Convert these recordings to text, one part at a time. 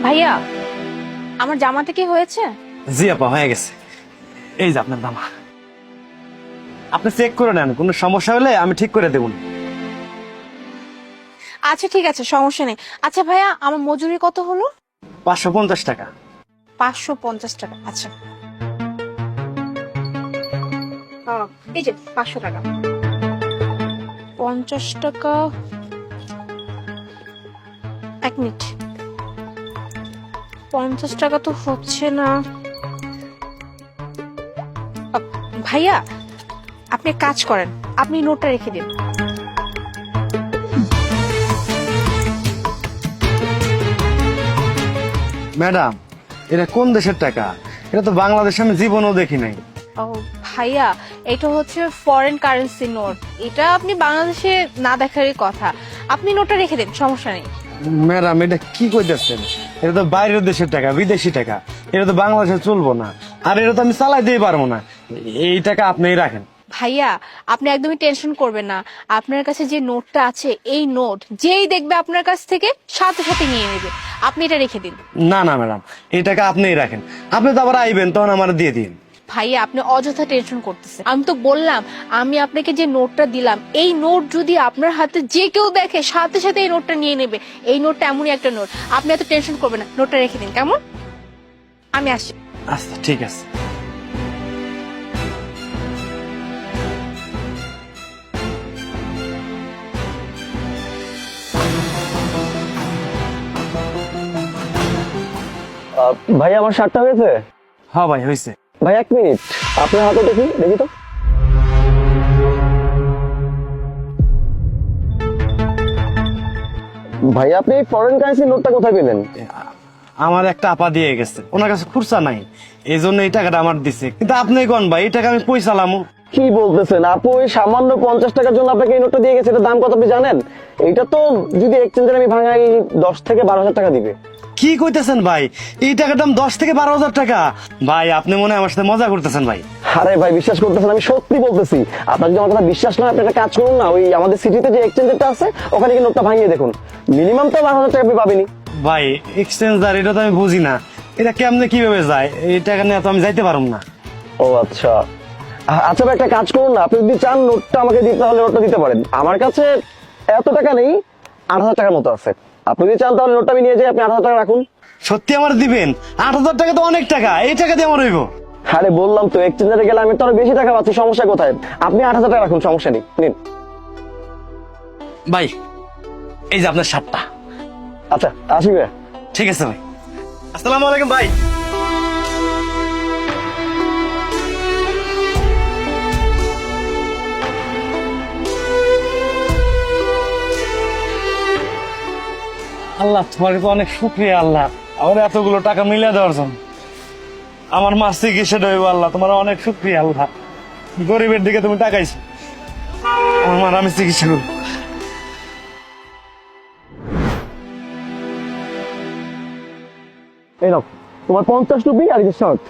ভাইয়া, আমার জামাটা কি হয়েছে? জি আপা, হয়ে গেছে। এই যে আপনার জামা, আপনি চেক করে নেন, কোনো সমস্যা হলে আমি ঠিক করে দেবো। আচ্ছা ঠিক আছে, সমস্যা নেই। আচ্ছা ভাইয়া, আমার মজুরি কত হলো? 550 টাকা। 550 টাকা। আচ্ছা, এই যে 500 টাকা। 50 টাকা। 1 মিনিট। 50 টাকা তো হচ্ছে না। ভাইয়া, আপনি এক কাজ করেন, আপনি নোটটা রেখে দিন। ম্যাডাম, এটা কোন দেশের টাকা? এটা তো বাংলাদেশে আমি জীবনেও দেখি নাই। ও ভাইয়া, এটা হচ্ছে ফরেন কারেন্সি নোট। এটা আপনি বাংলাদেশে না দেখারই কথা। আপনি নোটটা রেখে দিন, সমস্যা নেই। ম্যাডাম, এটা কি কইতেছেন? এটা তো বাইরের দেশের টাকা, বিদেশি টাকা। এটা তো বাংলাদেশে চলবো না, আর এটা তো আমি চালাই দিয়ে পারবো না। এই টাকা আপনিই রাখেন। ভাইয়া, আপনি একদমই টেনশন করবেন না। আপনার কাছে যে নোটটা আছে, এই নোট যেই দেখবে আপনার কাছ থেকে সাথে সাথে নিয়ে নেবে। আপনি এটা রেখে দিন। না না ম্যাডাম, এই টাকা আপনিই রাখেন। আপনি তো আবার আইবেন, তখন আমার দিয়ে দিন। ভাইয়া, আপনি অযথা টেনশন করতেছেন। আমি তো বললাম, আমি আপনাকে যে নোটটা দিলাম, এই নোট যদি আপনার হাতে যে কেউ দেখে সাথে সাথে এই নোটটা নিয়ে নেবে। এই নোটটা এমনই একটা নোট। আপনি এত টেনশন করবেন না, নোটটা রেখে দিন, কেমন? আমি আসছি। আচ্ছা ঠিক আছে। ভাই আমার শার্টটা হয়েছে? হ্যাঁ ভাই, হয়েছে। ভাই 1 মিনিট, আপনার হাতে দেখি দেখি তো। ভাই আপনি ফরেন কারেন্সি নোটটা কোথায় পেলেন? আমার একটা আপা দিয়ে গেছে, ওনার কাছে খুরসা নাই, এই জন্য এই টাকাটা আমার দিছে। কিন্তু আপনি কোন ভাই, এই টাকা আমি পয়সালামু। কি বলতেছেন আপু? ওই সামান্য 50 টাকার জন্য আপনাকে এই নোটটা দিয়ে গেছে। এটার দাম কত আপনি জানেন? এইটা তো যদি এক্সচেঞ্জে আমি ভাঙাই 10 থেকে 12,000 টাকা দিবে। কি কইতেছেন ভাই? এই টাকার দাম 10 থেকে 12,000 টাকা? ভাই আপনি মনে হয় আমার সাথে মজা করতেছেন ভাই। আরে ভাই বিশ্বাস করতেছেন, আমি সত্যি বলতেছি। আপনার যদি আমার কথা বিশ্বাস না হয়, আপনি একটা কাজ করুন না, ওই আমাদের সিটিতে যে এক্সচেঞ্জারটা আছে ওখানে গিয়ে নোটটা ভাঙিয়ে দেখুন। মিনিমাম তো 12,000 টাকা আপনি পাবেনি। ভাই এক্সচেঞ্জার, এটা তো আমি বুঝি না, এটা কেমনে কিভাবে যায়? এই টাকা নিয়ে তো আমি যাইতে পারবো না। ও আচ্ছা। আচ্ছা ভাই একটা কাজ করুন না, আপনি যদি চান নোটটা আমাকে দিতে, তাহলে নোটটা দিতে পারেন। আমার কাছে এত টাকা নেই, 8,000 টাকার মতো আছে। আপনি যদি চান তাহলে নোটটা আমি নিয়ে যাই, আপনি 8,000 টাকা রাখুন। সত্যি আমার দিবেন? 8,000 টাকা তো অনেক টাকা, এই টাকা দিয়ে আমার হইব? আরে বললাম তো, এক্সচেঞ্জারে গেলে আমি তো আরো বেশি টাকা পাচ্ছি, সমস্যা কোথায়? আপনি 8,000 টাকা রাখুন, সমস্যা নেই, নিন। ভাই এই যে আপনার শার্টটা। আচ্ছা আসি ভাই। ঠিক আছে ভাই, আসসালামু আলাইকুম ভাই। আল্লাহ, তোমার তো অনেক শুকরিয়া আল্লাহ, আমার এতগুলো টাকা মিলে দেওয়ার জন্য। আমার মা চিকিৎসা হইব, আল্লাহ তোমার অনেক শুকরিয়া আল্লাহ। গরিবের দিকে তুমি টাকাইছো, আমার আমি চিকিৎসা করবো। এই নাও তোমার 50 রুপি আর এই যে শার্ট।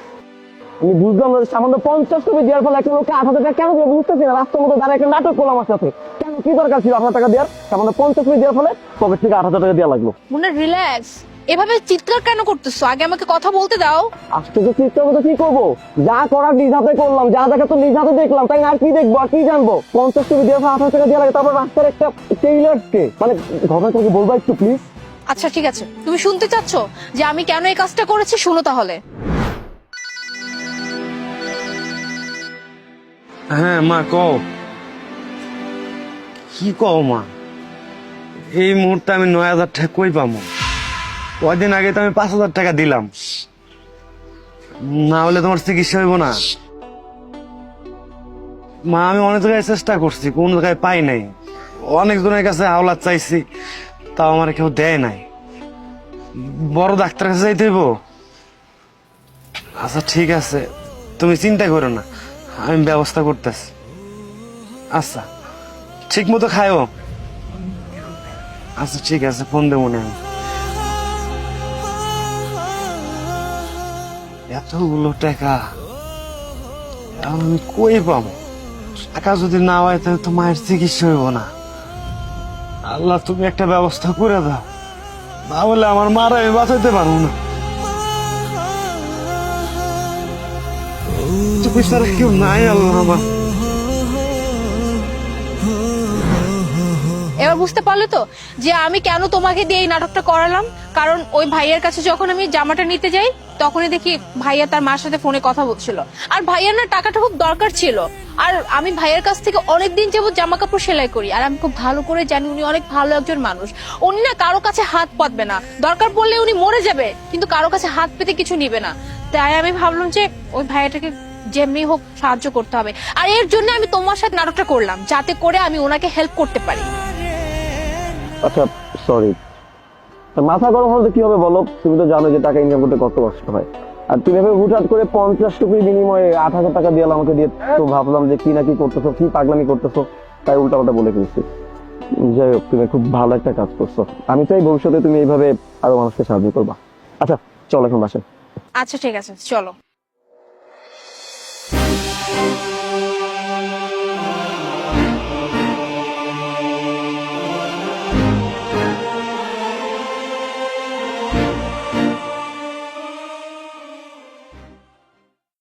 আমি বুঝলাম না যে সামান্য 50 রুপি দেওয়ার ফলে একটা লোককে 8,000 টাকা কেন দেবে, বুঝতেছি না। রাস্তার মধ্যে দাঁড়ায় একটা নাটক করলাম আমার সাথে। কেন, কি দরকার ছিল 8,000 টাকা দেওয়ার? সামান্য 50 রুপি দেওয়ার ফলে পকেট থেকে 8,000 টাকা দেওয়া লাগলো। মনে রিল্যাক্স। এভাবে চিৎকার কেন করতেছো? আগে আমাকে কথা বলতে দাও। আজকে তো চিন্তা মতো কি করবো? যা করার নিজ হাতে করলাম, যা দেখা তো নিজ হাতে দেখলাম, তাই না? আর কি দেখবো, আর কি জানবো? 50 রুপি দেওয়ার পর 8,000 টাকা দেওয়া লাগে, তারপর রাস্তার একটা টেইলার্সকে, মানে ঘটনাটাকে বলবা একটু প্লিজ? আচ্ছা ঠিক আছে, তুমি শুনতে চাচ্ছ যে আমি কেন এই কাজটা করেছি? শুনো তাহলে। হ্যাঁ মা, কও। কি কও মা? এই মুহূর্তে আমি 9,000 টাকা কই পাবো? কয়দিন আগে তো আমি 5,000 টাকা দিলাম, না হলে তোমার চিকিৎসা হইব না। মা আমি অনেক জায়গায় চেষ্টা করছি, কোন জায়গায় পাই নাই। অনেকজনের কাছে হাওলাত চাইছি, তাও আমার কেউ দেয় নাই। বড় ডাক্তার কাছে যাইতে হইব? আচ্ছা ঠিক আছে, তুমি চিন্তা করো না, আমি ব্যবস্থা করতেছি। আচ্ছা ঠিক মতো খায়ও। আচ্ছা ঠিক আছে, ফোন দেবো না আমি। এতগুলো টাকা এখন আমি কই পাবো? টাকা যদি না হয় তাহলে তো মায়ের চিকিৎসা হইব না। আল্লাহ তুমি একটা ব্যবস্থা করে দাও। না বলে আমার মারা আমি বাঁচাইতে পারবো না। তুমি ছাড়া কেউ নাই আল্লাহ আমার। এবার বুঝতে পারলে তো যে আমি কেন তোমাকে দিয়ে এই নাটকটা করালাম? কারণ ওই ভাইয়ের কাছে যখন আমি জামাটা নিতে যাই তখনই দেখি ভাইয়া তার মার সাথে ফোনে কথা বলছিল, আর ভাইয়ার না টাকাটা খুব দরকার ছিল। আর আমি ভাইয়ের কাছ থেকে অনেকদিন যাবত জামা কাপড় সেলাই করি, আর আমি খুব ভালো করে জানি উনি অনেক ভালো একজন মানুষ। উনি না কারো কাছে হাত পাতবে না, দরকার পড়লে উনি মরে যাবে কিন্তু কারো কাছে হাত পেতে কিছু নিবে না। তাই আমি ভাবলাম যে ওই ভাইয়াটাকে যেমনি হোক সাহায্য করতে হবে, আর এর জন্য আমি তোমার সাথে নাটকটা করলাম যাতে করে আমি ওনাকে হেল্প করতে পারি। আচ্ছা সরি, মাথা গরম হলে কি হবে বলো? তুমি তো জানো যে টাকা ইনকাম করতে কত কষ্ট হয়, আর তুমি এভাবে হুটহাট করে 50 টুপির বিনিময়ে 8,000 টাকা দিয়ে আমাকে দিয়ে, তো ভাবলাম যে কি না কি করতেছো, কি পাগলামি করতেছো, তাই উল্টাপাল্টা বলে ফেলছি। যাই হোক, তুমি খুব ভালো একটা কাজ করছো। আমি চাই ভবিষ্যতে তুমি এইভাবে আরো মানুষকে সাহায্য করবা। আচ্ছা চল এখন বাসায়। আচ্ছা ঠিক আছে, চলো।